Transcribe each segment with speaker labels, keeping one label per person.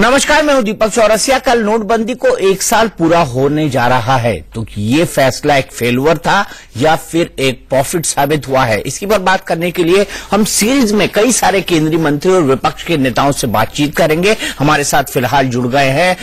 Speaker 1: नमस्कार, मैं हूं दीपक चौरसिया। कल नोटबंदी को 1 साल पूरा होने जा रहा है, तो ये फैसला एक फेलुअर था या फिर एक प्रॉफिट साबित हुआ है, इसकी पर बात करने के लिए हम सीरीज में कई सारे केंद्रीय मंत्री और विपक्ष के नेताओं से बातचीत करेंगे। हमारे साथ फिलहाल जुड़ गए हैं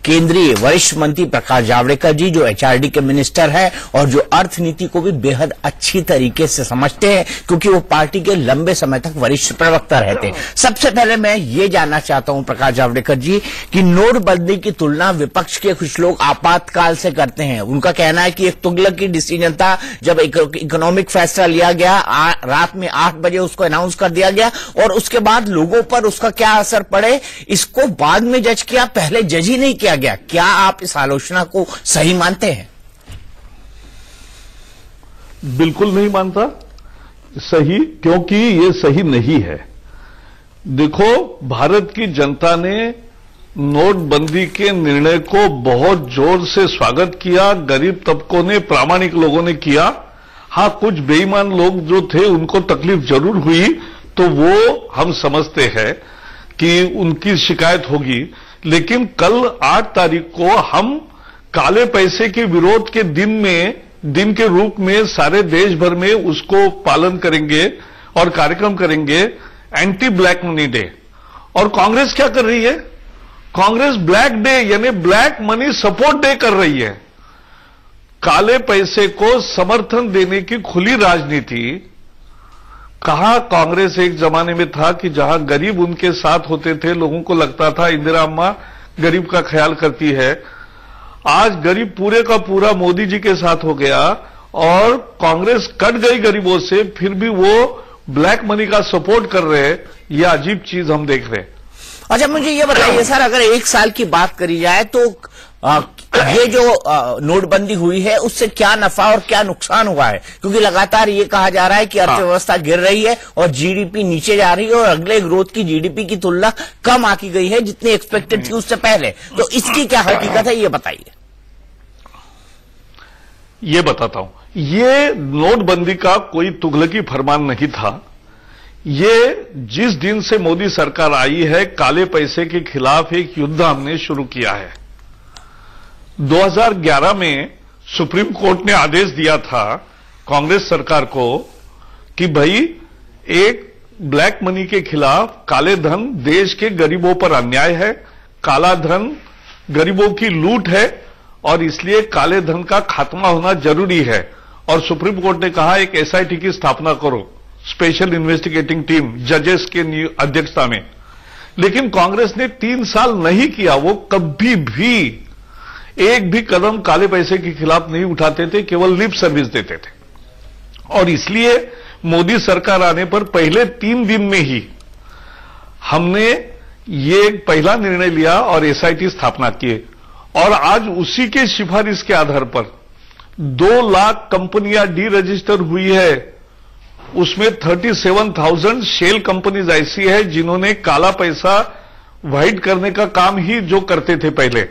Speaker 1: केंद्रीय वरिष्ठ मंत्री प्रकाश जावड़ेकर जी, जो एचआरडी के मिनिस्टर है और जो अर्थनीति को भी बेहद अच्छी तरीके से समझते हैं, क्योंकि वो पार्टी के लंबे समय तक वरिष्ठ प्रवक्ता रहते हैं। सबसे पहले मैं ये जानना चाहता हूं प्रकाश जावड़ेकर जी कि नोटबंदी की तुलना विपक्ष के कुछ लोग आपातकाल से करते हैं। उनका कहना है कि एक तुगलक की डिसीजन था, जब एक इकोनॉमिक फैसला लिया गया, रात में 8 बजे उसको अनाउंस कर दिया गया और उसके बाद लोगों पर उसका क्या असर पड़े, इसको बाद में जज किया, पहले जज ही नहीं किया गया। क्या आप इस आलोचना को सही मानते हैं?
Speaker 2: बिल्कुल नहीं मानता सही, क्योंकि ये सही नहीं है। देखो, भारत की जनता ने नोटबंदी के निर्णय को बहुत जोर से स्वागत किया। गरीब तबकों ने, प्रामाणिक लोगों ने किया। हां, कुछ बेईमान लोग जो थे उनको तकलीफ जरूर हुई, तो वो हम समझते हैं कि उनकी शिकायत होगी। लेकिन कल 8 तारीख को हम काले पैसे के विरोध के दिन के रूप में सारे देश भर में उसको पालन करेंगे और कार्यक्रम करेंगे, एंटी ब्लैक मनी डे। और कांग्रेस क्या कर रही है? कांग्रेस ब्लैक डे यानी ब्लैक मनी सपोर्ट डे कर रही है। काले पैसे को समर्थन देने की खुली राजनीति। कहां कांग्रेस एक जमाने में था कि जहां गरीब उनके साथ होते थे, लोगों को लगता था इंदिरा अम्मा गरीब का ख्याल करती है। आज गरीब पूरे का पूरा मोदी जी के साथ हो गया और कांग्रेस कट गई गरीबों से, फिर भी वो ब्लैक मनी का सपोर्ट कर रहे हैं। यह अजीब चीज हम देख रहे हैं।
Speaker 1: अच्छा, मुझे ये बताइए सर, अगर 1 साल की बात करी जाए तो ये जो नोटबंदी हुई है उससे क्या नफा और क्या नुकसान हुआ है? क्योंकि लगातार ये कहा जा रहा है कि अर्थव्यवस्था गिर रही है और जीडीपी नीचे जा रही है और अगले ग्रोथ की जीडीपी की तुलना कम आकी गई है जितनी एक्सपेक्टेड थी उससे पहले। तो इसकी क्या हकीकत है, ये बताइए।
Speaker 2: ये बताता हूं। ये नोटबंदी का कोई तुगलकी फरमान नहीं था। ये जिस दिन से मोदी सरकार आई है, काले पैसे के खिलाफ एक युद्ध हमने शुरू किया है। 2011 में सुप्रीम कोर्ट ने आदेश दिया था कांग्रेस सरकार को कि भाई, एक ब्लैक मनी के खिलाफ, काले धन देश के गरीबों पर अन्याय है, काला धन गरीबों की लूट है और इसलिए काले धन का खात्मा होना जरूरी है। और सुप्रीम कोर्ट ने कहा एक एसआईटी की स्थापना करो, स्पेशल इन्वेस्टिगेटिंग टीम, जजेस के अध्यक्षता में। लेकिन कांग्रेस ने 3 साल नहीं किया। वो कभी भी एक भी कदम काले पैसे के खिलाफ नहीं उठाते थे, केवल लिप सर्विस देते थे। और इसलिए मोदी सरकार आने पर पहले 3 दिन में ही हमने ये पहला निर्णय लिया और एसआईटी स्थापना किए। और आज उसी के सिफारिश के आधार पर 2 लाख कंपनियां डी रजिस्टर हुई है। उसमें 37,000 शेल कंपनीज ऐसी है जिन्होंने काला पैसा वाइट करने का काम ही जो करते थे पहले।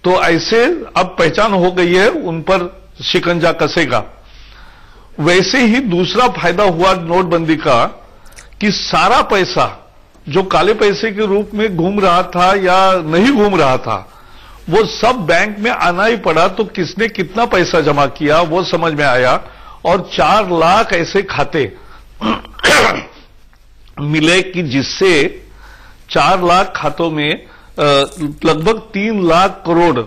Speaker 2: तो ऐसे अब पहचान हो गई है, उन पर शिकंजा कसेगा। वैसे ही दूसरा फायदा हुआ नोटबंदी का कि सारा पैसा जो काले पैसे के रूप में घूम रहा था या नहीं घूम रहा था, वो सब बैंक में आना ही पड़ा। तो किसने कितना पैसा जमा किया वो समझ में आया और 4 लाख ऐसे खाते मिले कि जिससे 4 लाख खातों में लगभग 3 लाख करोड़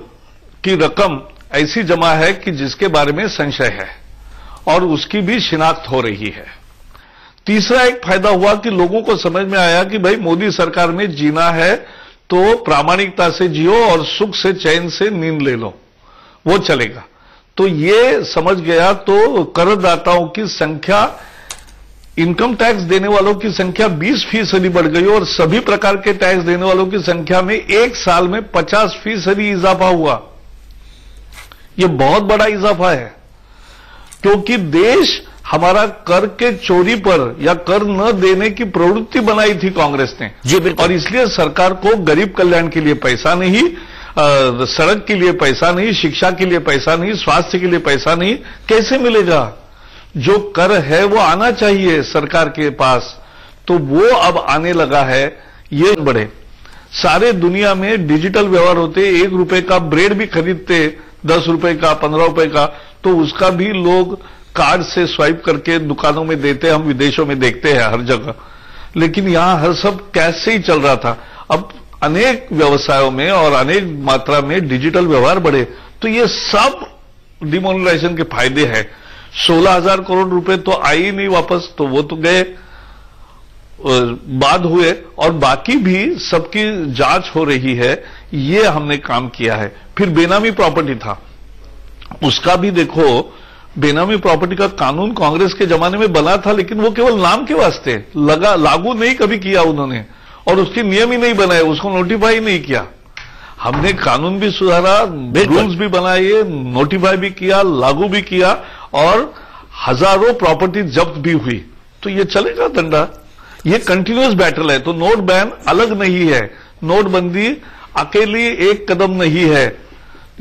Speaker 2: की रकम ऐसी जमा है कि जिसके बारे में संशय है और उसकी भी शिनाख्त हो रही है। तीसरा एक फायदा हुआ कि लोगों को समझ में आया कि भाई, मोदी सरकार में जीना है तो प्रामाणिकता से जियो और सुख से, चैन से नींद ले लो, वो चलेगा। तो ये समझ गया तो करदाताओं की संख्या, इनकम टैक्स देने वालों की संख्या 20% बढ़ गई और सभी प्रकार के टैक्स देने वालों की संख्या में 1 साल में 50% इजाफा हुआ। ये बहुत बड़ा इजाफा है, क्योंकि देश हमारा कर के चोरी पर या कर न देने की प्रवृत्ति बनाई थी कांग्रेस ने जी। और इसलिए सरकार को गरीब कल्याण के लिए पैसा नहीं, सड़क के लिए पैसा नहीं, शिक्षा के लिए पैसा नहीं, स्वास्थ्य के लिए पैसा नहीं, कैसे मिलेगा? जो कर है वो आना चाहिए सरकार के पास, तो वो अब आने लगा है। ये बढ़े। सारे दुनिया में डिजिटल व्यवहार होते, 1 रुपए का ब्रेड भी खरीदते 10 रुपए का, 15 रुपए का, तो उसका भी लोग कार्ड से स्वाइप करके दुकानों में देते हैं। हम विदेशों में देखते हैं हर जगह, लेकिन यहां हर सब कैश से ही चल रहा था। अब अनेक व्यवसायों में और अनेक मात्रा में डिजिटल व्यवहार बढ़े, तो ये सब डिमोनेटाइजेशन के फायदे हैं। 16,000 करोड़ रुपए तो आए ही नहीं वापस, तो वो तो गए, बाद हुए, और बाकी भी सबकी जांच हो रही है। ये हमने काम किया है। फिर बेनामी प्रॉपर्टी था, उसका भी देखो, बेनामी प्रॉपर्टी का कानून कांग्रेस के जमाने में बना था, लेकिन वो केवल नाम के वास्ते लागू नहीं कभी किया उन्होंने, और उसके नियम ही नहीं बनाए, उसको नोटिफाई नहीं किया। हमने कानून भी सुधारा, रूल्स भी बनाए, नोटिफाई भी किया, लागू भी किया, और हजारों प्रॉपर्टी जब्त भी हुई। तो ये चलेगा धंधा, ये कंटिन्यूअस बैटल है। तो नोट बैन अलग नहीं है, नोटबंदी अकेली एक कदम नहीं है,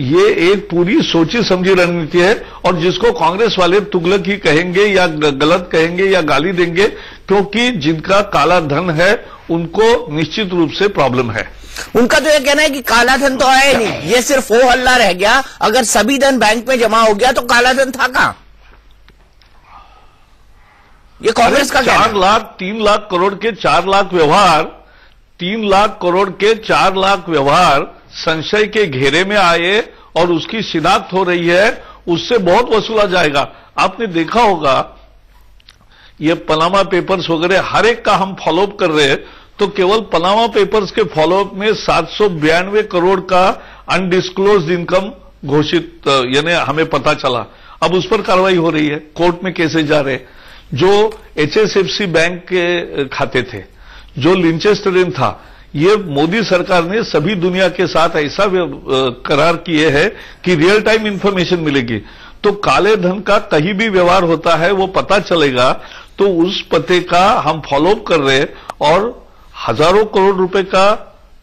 Speaker 2: ये एक पूरी सोची समझी रणनीति है। और जिसको कांग्रेस वाले तुगलक ही कहेंगे या गलत कहेंगे या गाली देंगे, क्योंकि जिनका काला धन है उनको निश्चित रूप से प्रॉब्लम है।
Speaker 1: उनका तो ये कहना है कि काला धन तो है नहीं, ये सिर्फ वो हल्ला रह गया। अगर सभी धन बैंक में जमा हो गया तो काला धन था कहां? ये कांग्रेस का
Speaker 2: 4 लाख 3 लाख करोड़ के 4 लाख व्यवहार, 3 लाख करोड़ के 4 लाख व्यवहार संशय के घेरे में आए और उसकी शिनाख्त हो रही है, उससे बहुत वसूला जाएगा। आपने देखा होगा ये पनामा पेपर्स वगैरह हर एक का हम फॉलोअप कर रहे हैं, तो केवल पनामा पेपर्स के फॉलोअप में 792 करोड़ का अनडिस्क्लोज्ड इनकम घोषित, यानी हमें पता चला। अब उस पर कार्रवाई हो रही है, कोर्ट में केसेस जा रहे हैं। जो HSFC बैंक के खाते थे, जो लिंचेस्टर इन था, ये मोदी सरकार ने सभी दुनिया के साथ ऐसा करार किए हैं कि रियल टाइम इंफॉर्मेशन मिलेगी। तो काले धन का कहीं भी व्यवहार होता है वो पता चलेगा, तो उस पते का हम फॉलोअप कर रहे हैं, और हजारों करोड़ रुपए का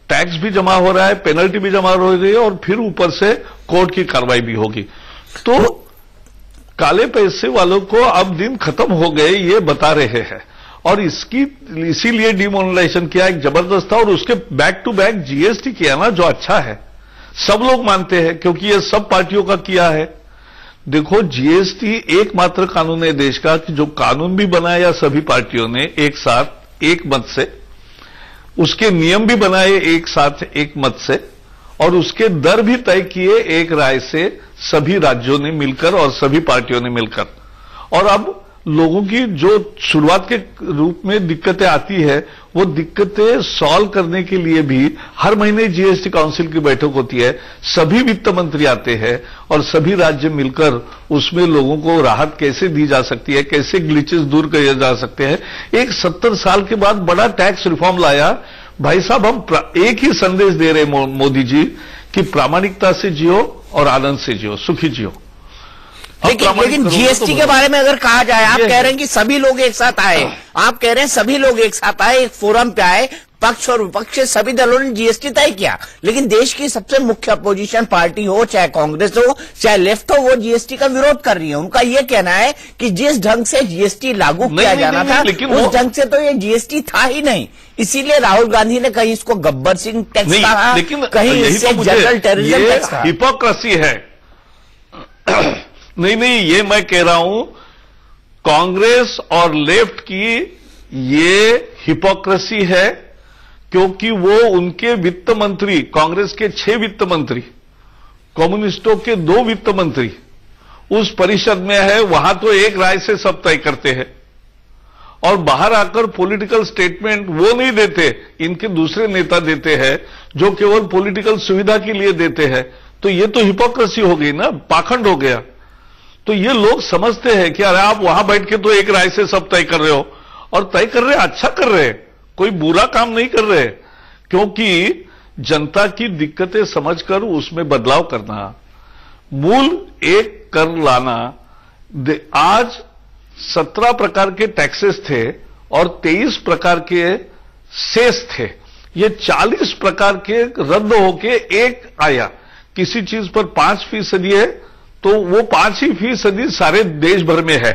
Speaker 2: टैक्स भी जमा हो रहा है, पेनल्टी भी जमा हो रही है, और फिर ऊपर से कोर्ट की कार्रवाई भी होगी। तो काले पैसे वालों को अब दिन खत्म हो गए ये बता रहे हैं, और इसीलिए डिमोनेटाइजेशन किया एक जबरदस्त था। और उसके बैक टू बैक GST किया ना, जो अच्छा है, सब लोग मानते हैं, क्योंकि ये सब पार्टियों का किया है। देखो, GST एकमात्र कानून है देश का कि जो कानून भी बनाया सभी पार्टियों ने एक साथ एक मत से, उसके नियम भी बनाए एक साथ एक मत से, और उसके दर भी तय किए एक राय से सभी राज्यों ने मिलकर और सभी पार्टियों ने मिलकर। और अब लोगों की जो शुरुआत के रूप में दिक्कतें आती है, वो दिक्कतें सॉल्व करने के लिए भी हर महीने GST काउंसिल की बैठक होती है, सभी वित्त मंत्री आते हैं, और सभी राज्य मिलकर उसमें लोगों को राहत कैसे दी जा सकती है, कैसे ग्लिचेस दूर किए जा सकते हैं। एक 70 साल के बाद बड़ा टैक्स रिफॉर्म लाया। भाई साहब, हम एक ही संदेश दे रहे मोदी जी कि प्रामाणिकता से जियो और आनंद से जियो, सुखी जियो।
Speaker 1: लेकिन GST के बारे में अगर कहा जाए, आप कह रहे हैं कि सभी लोग एक साथ आए, आप कह रहे हैं सभी लोग एक साथ आए, एक फोरम पे आए, पक्ष और विपक्ष सभी दलों ने GST तय किया, लेकिन देश की सबसे मुख्य अपोजिशन पार्टी हो, चाहे कांग्रेस हो चाहे लेफ्ट हो, वो GST का विरोध कर रही है। उनका यह कहना है कि जिस ढंग से GST लागू किया जाना था, उस ढंग से तो ये GST था ही नहीं। इसीलिए राहुल गांधी ने कहीं इसको गब्बर सिंह टैक्स कहा, कहीं इसे जनरल टेररिज्म टैक्स कहा।
Speaker 2: हिपोक्रेसी है। नहीं, ये मैं कह रहा हूं, कांग्रेस और लेफ्ट की ये हिपोक्रेसी है, क्योंकि वो उनके वित्त मंत्री, कांग्रेस के 6 वित्त मंत्री, कम्युनिस्टों के 2 वित्त मंत्री उस परिषद में है, वहां तो एक राय से सब तय करते हैं, और बाहर आकर पॉलिटिकल स्टेटमेंट वो नहीं देते, इनके दूसरे नेता देते हैं, जो केवल पॉलिटिकल सुविधा के लिए देते हैं। तो ये तो हिपोक्रेसी हो गई ना, पाखंड हो गया। तो ये लोग समझते हैं कि अरे आप वहां बैठ के तो एक राय से सब तय कर रहे हो, और तय कर रहे, अच्छा कर रहे, कोई बुरा काम नहीं कर रहे, क्योंकि जनता की दिक्कतें समझकर उसमें बदलाव करना, मूल एक कर लाना। आज 17 प्रकार के टैक्सेस थे और 23 प्रकार के सेस थे, ये 40 प्रकार के रद्द होके एक आया। किसी चीज पर 5% है तो वो 5% सारे देश भर में है,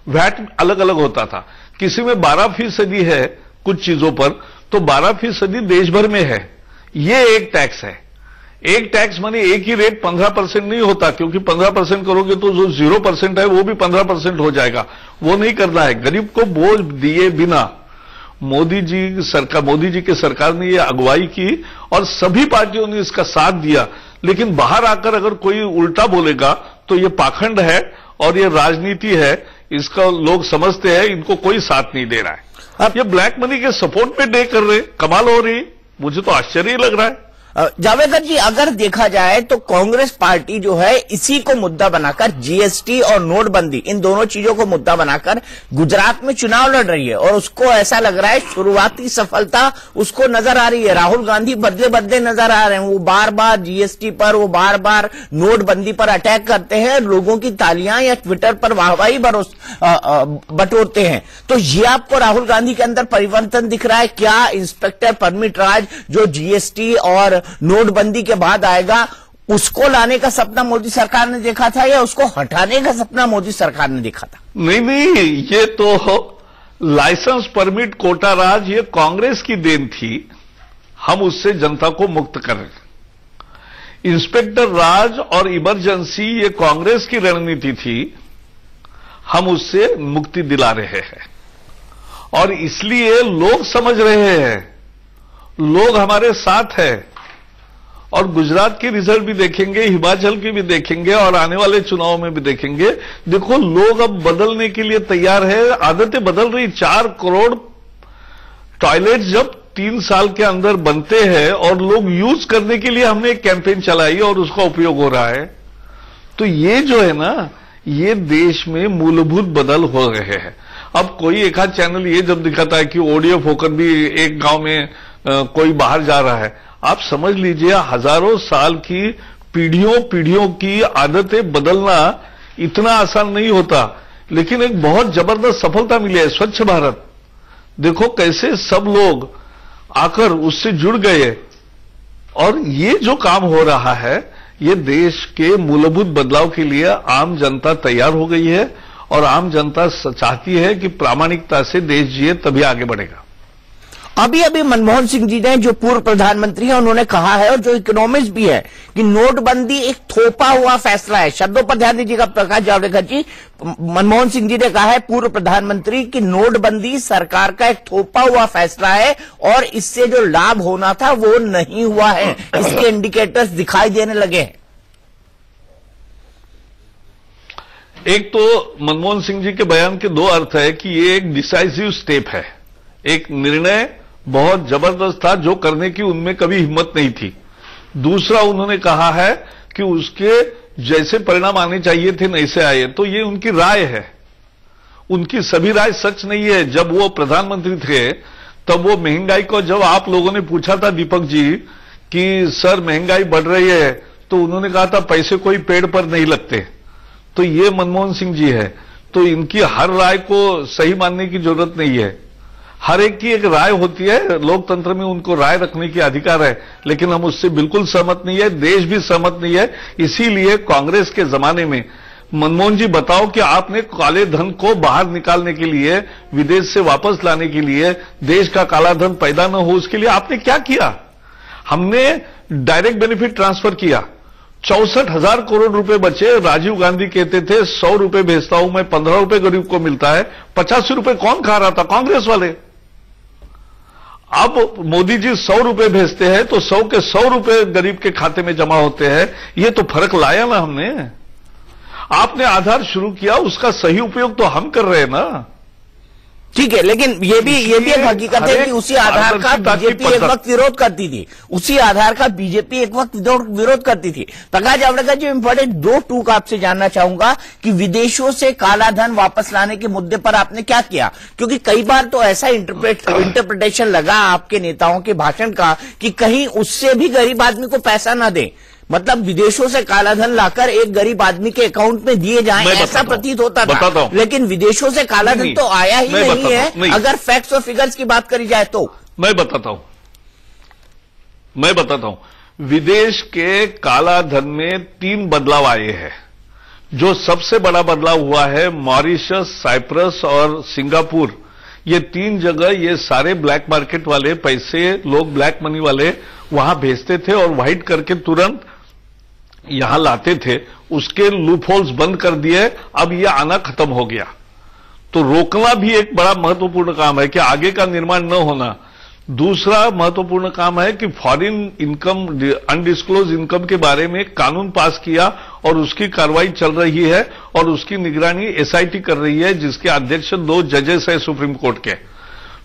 Speaker 2: वैट अलग अलग होता था। किसी में 12% है कुछ चीजों पर, तो 12% देश भर में है। ये एक टैक्स है। एक टैक्स माने एक ही रेट 15% नहीं होता, क्योंकि 15% करोगे तो जो 0% है वो भी 15% हो जाएगा। वो नहीं करना है। गरीब को बोझ दिए बिना मोदी जी की सरकार ने ये अगुवाई की और सभी पार्टियों ने इसका साथ दिया। लेकिन बाहर आकर अगर कोई उल्टा बोलेगा तो ये पाखंड है और ये राजनीति है। इसका लोग समझते हैं, इनको कोई साथ नहीं दे रहा है। अब ये ब्लैक मनी के सपोर्ट में डे कर रहे, कमाल हो रही। मुझे तो आश्चर्य लग रहा है।
Speaker 1: जावड़ेकर जी, अगर देखा जाए तो कांग्रेस पार्टी जो है इसी को मुद्दा बनाकर, जीएसटी और नोटबंदी, इन दोनों चीजों को मुद्दा बनाकर गुजरात में चुनाव लड़ रही है और उसको ऐसा लग रहा है शुरुआती सफलता उसको नजर आ रही है। राहुल गांधी बदले बदले नजर आ रहे हैं। वो बार बार जीएसटी पर, वो बार बार नोटबंदी पर अटैक करते हैं, लोगों की तालियां या ट्विटर पर वाहवाही बटोरते हैं। तो ये आपको राहुल गांधी के अंदर परिवर्तन दिख रहा है क्या? इंस्पेक्टर परमिट राज जो जीएसटी और नोटबंदी के बाद आएगा, उसको लाने का सपना मोदी सरकार ने देखा था या उसको हटाने का सपना मोदी सरकार ने देखा था?
Speaker 2: नहीं, ये तो लाइसेंस परमिट कोटा राज ये कांग्रेस की देन थी। हम उससे जनता को मुक्त कर रहे। इंस्पेक्टर राज और इमरजेंसी ये कांग्रेस की रणनीति थी। हम उससे मुक्ति दिला रहे हैं और इसलिए लोग समझ रहे हैं, लोग हमारे साथ हैं। और गुजरात के रिजल्ट भी देखेंगे, हिमाचल के भी देखेंगे और आने वाले चुनाव में भी देखेंगे। देखो, लोग अब बदलने के लिए तैयार है, आदतें बदल रही। 4 करोड़ टॉयलेट जब 3 साल के अंदर बनते हैं और लोग यूज करने के लिए हमने एक कैंपेन चलाई और उसका उपयोग हो रहा है, तो ये जो है ना, ये देश में मूलभूत बदल हो रहे हैं। अब कोई एक आध चैनल ये जब दिखाता है कि ओडीएफ होकर भी एक गांव में कोई बाहर जा रहा है, आप समझ लीजिए हजारों साल की पीढ़ियों की आदतें बदलना इतना आसान नहीं होता। लेकिन एक बहुत जबरदस्त सफलता मिली है, स्वच्छ भारत। देखो कैसे सब लोग आकर उससे जुड़ गए और ये जो काम हो रहा है, ये देश के मूलभूत बदलाव के लिए आम जनता तैयार हो गई है और आम जनता चाहती है कि प्रामाणिकता से देश जिए, तभी आगे बढ़ेगा।
Speaker 1: अभी अभी मनमोहन सिंह जी ने, जो पूर्व प्रधानमंत्री हैं, उन्होंने कहा है और जो इकोनॉमिस्ट भी है कि नोटबंदी एक थोपा हुआ फैसला है। शब्दों पर ध्यान दीजिएगा प्रकाश जावड़ेकर जी। मनमोहन सिंह जी ने कहा है, पूर्व प्रधानमंत्री, कि नोटबंदी सरकार का एक थोपा हुआ फैसला है और इससे जो लाभ होना था वो नहीं हुआ है। इसके इंडिकेटर्स दिखाई देने लगे हैं।
Speaker 2: एक तो मनमोहन सिंह जी के बयान के 2 अर्थ है कि ये एक डिसाइसिव स्टेप है, एक निर्णय बहुत जबरदस्त था जो करने की उनमें कभी हिम्मत नहीं थी। दूसरा, उन्होंने कहा है कि उसके जैसे परिणाम आने चाहिए थे वैसे आए, तो ये उनकी राय है। उनकी सभी राय सच नहीं है। जब वो प्रधानमंत्री थे तब वो महंगाई को, जब आप लोगों ने पूछा था दीपक जी कि सर महंगाई बढ़ रही है, तो उन्होंने कहा था पैसे कोई पेड़ पर नहीं लगते। तो ये मनमोहन सिंह जी है। तो इनकी हर राय को सही मानने की जरूरत नहीं है। हर एक की एक राय होती है, लोकतंत्र में उनको राय रखने की अधिकार है, लेकिन हम उससे बिल्कुल सहमत नहीं है, देश भी सहमत नहीं है। इसीलिए कांग्रेस के जमाने में, मनमोहन जी बताओ कि आपने काले धन को बाहर निकालने के लिए, विदेश से वापस लाने के लिए, देश का काला धन पैदा न हो उसके लिए आपने क्या किया? हमने डायरेक्ट बेनिफिट ट्रांसफर किया, 64,000 करोड़ रुपए बचे। राजीव गांधी कहते थे 100 रुपए भेजता हूं मैं, 15 रुपए गरीब को मिलता है। 85 रुपए कौन खा रहा था? कांग्रेस वाले। अब मोदी जी 100 रुपए भेजते हैं तो 100 के 100 रुपए गरीब के खाते में जमा होते हैं। ये तो फर्क लाया ना हमने। आपने आधार शुरू किया, उसका सही उपयोग तो हम कर रहे हैं ना।
Speaker 1: ठीक है, लेकिन ये भी एक हकीकत है कि उसी आधार का बीजेपी एक वक्त विरोध करती थी। उसी आधार का बीजेपी एक वक्त विरोध करती थी। प्रकाश जावड़ेकर जी, इंपॉर्टेंट 2 टूक आपसे जानना चाहूंगा कि विदेशों से काला धन वापस लाने के मुद्दे पर आपने क्या किया? क्योंकि कई बार तो ऐसा इंटरप्रिटेशन लगा आपके नेताओं के भाषण का कि कहीं उससे भी गरीब आदमी को पैसा ना दे, मतलब विदेशों से काला धन लाकर एक गरीब आदमी के अकाउंट में दिए जाएं, ऐसा प्रतीत होता था। लेकिन विदेशों से काला धन तो आया ही नहीं है। अगर फैक्ट्स और फिगर्स की बात करी जाए तो
Speaker 2: मैं बताता हूं। विदेश के काला धन में 3 बदलाव आए हैं। जो सबसे बड़ा बदलाव हुआ है, मॉरिशस, साइप्रस और सिंगापुर, ये 3 जगह ये सारे ब्लैक मार्केट वाले पैसे, लोग ब्लैक मनी वाले, वहां भेजते थे और वाइट करके तुरंत यहां लाते थे, उसके लूप होल्स बंद कर दिए। अब यह आना खत्म हो गया। तो रोकना भी एक बड़ा महत्वपूर्ण काम है कि आगे का निर्माण न होना। दूसरा महत्वपूर्ण काम है कि फॉरेन इनकम, अनडिस्क्लोज इनकम के बारे में कानून पास किया और उसकी कार्रवाई चल रही है और उसकी निगरानी एसआईटी कर रही है, जिसके अध्यक्ष 2 जजेस है सुप्रीम कोर्ट के।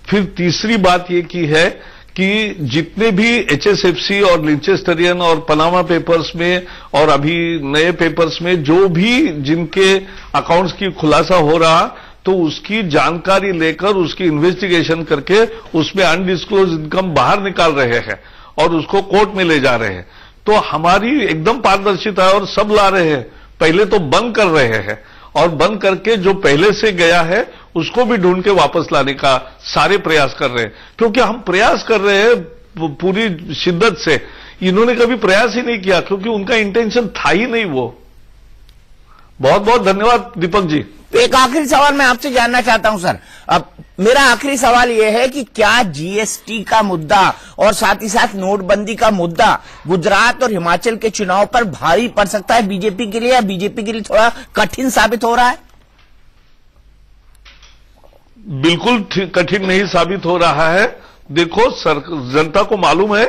Speaker 2: फिर तीसरी बात यह की है कि जितने भी एचएसएफसी और लिंचेस्टरियन और पनामा पेपर्स में और अभी नए पेपर्स में जो भी जिनके अकाउंट्स की खुलासा हो रहा, तो उसकी जानकारी लेकर उसकी इन्वेस्टिगेशन करके उसमें अनडिस्क्लोज इनकम बाहर निकाल रहे हैं और उसको कोर्ट में ले जा रहे हैं। तो हमारी एकदम पारदर्शिता है और सब ला रहे हैं। पहले तो बंद कर रहे हैं और बंद करके जो पहले से गया है उसको भी ढूंढ के वापस लाने का सारे प्रयास कर रहे हैं, क्योंकि हम प्रयास कर रहे हैं पूरी शिद्दत से। इन्होंने कभी प्रयास ही नहीं किया क्योंकि उनका इंटेंशन था ही नहीं वो। बहुत बहुत धन्यवाद दीपक जी।
Speaker 1: तो एक आखिरी सवाल मैं आपसे जानना चाहता हूं सर। अब मेरा आखिरी सवाल यह है कि क्या जीएसटी का मुद्दा और साथ ही साथ नोटबंदी का मुद्दा गुजरात और हिमाचल के चुनाव पर भारी पड़ सकता है बीजेपी के लिए, या बीजेपी के लिए थोड़ा कठिन साबित हो रहा है?
Speaker 2: बिल्कुल कठिन नहीं साबित हो रहा है। देखो, जनता को मालूम है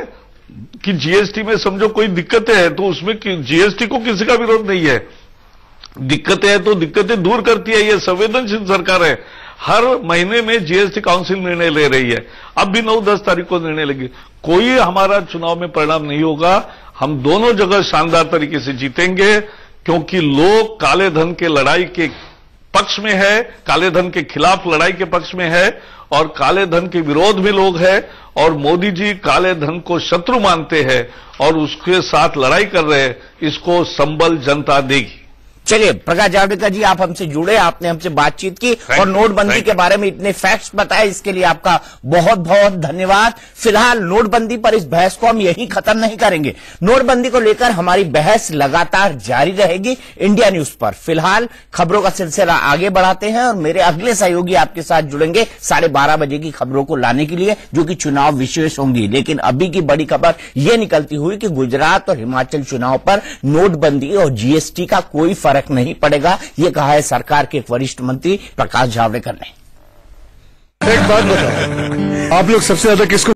Speaker 2: कि जीएसटी में समझो कोई दिक्कतें हैं तो उसमें जीएसटी को किसी का विरोध नहीं है। दिक्कतें हैं तो दिक्कतें दूर करती है, ये संवेदनशील सरकार है। हर महीने में जीएसटी काउंसिल निर्णय ले रही है। अब भी 9-10 तारीख को निर्णय लेगी। कोई हमारा चुनाव में परिणाम नहीं होगा। हम दोनों जगह शानदार तरीके से जीतेंगे, क्योंकि लोग काले धन के लड़ाई के पक्ष में है, काले धन के खिलाफ लड़ाई के पक्ष में है और काले धन के विरोध में लोग हैं। और मोदी जी काले धन को शत्रु मानते हैं और उसके साथ लड़ाई कर रहे हैं। इसको संबल जनता देगी।
Speaker 1: चलिए, प्रकाश जावड़ेकर जी, आप हमसे जुड़े, आपने हमसे बातचीत की और नोटबंदी के बारे में इतने फैक्ट्स बताए, इसके लिए आपका बहुत बहुत धन्यवाद। फिलहाल नोटबंदी पर इस बहस को हम यही खत्म नहीं करेंगे। नोटबंदी को लेकर हमारी बहस लगातार जारी रहेगी इंडिया न्यूज पर। फिलहाल खबरों का सिलसिला आगे बढ़ाते हैं और मेरे अगले सहयोगी आपके साथ जुड़ेंगे 12:30 बजे की खबरों को लाने के लिए, जो कि चुनाव विशेष होंगी। लेकिन अभी की बड़ी खबर यह निकलती हुई कि गुजरात और हिमाचल चुनाव पर नोटबंदी और जीएसटी का कोई फर्क नहीं पड़ेगा, यह कहा है सरकार के एक वरिष्ठ मंत्री प्रकाश जावड़ेकर ने।
Speaker 3: एक बात बताओ, आप लोग सबसे ज्यादा किसको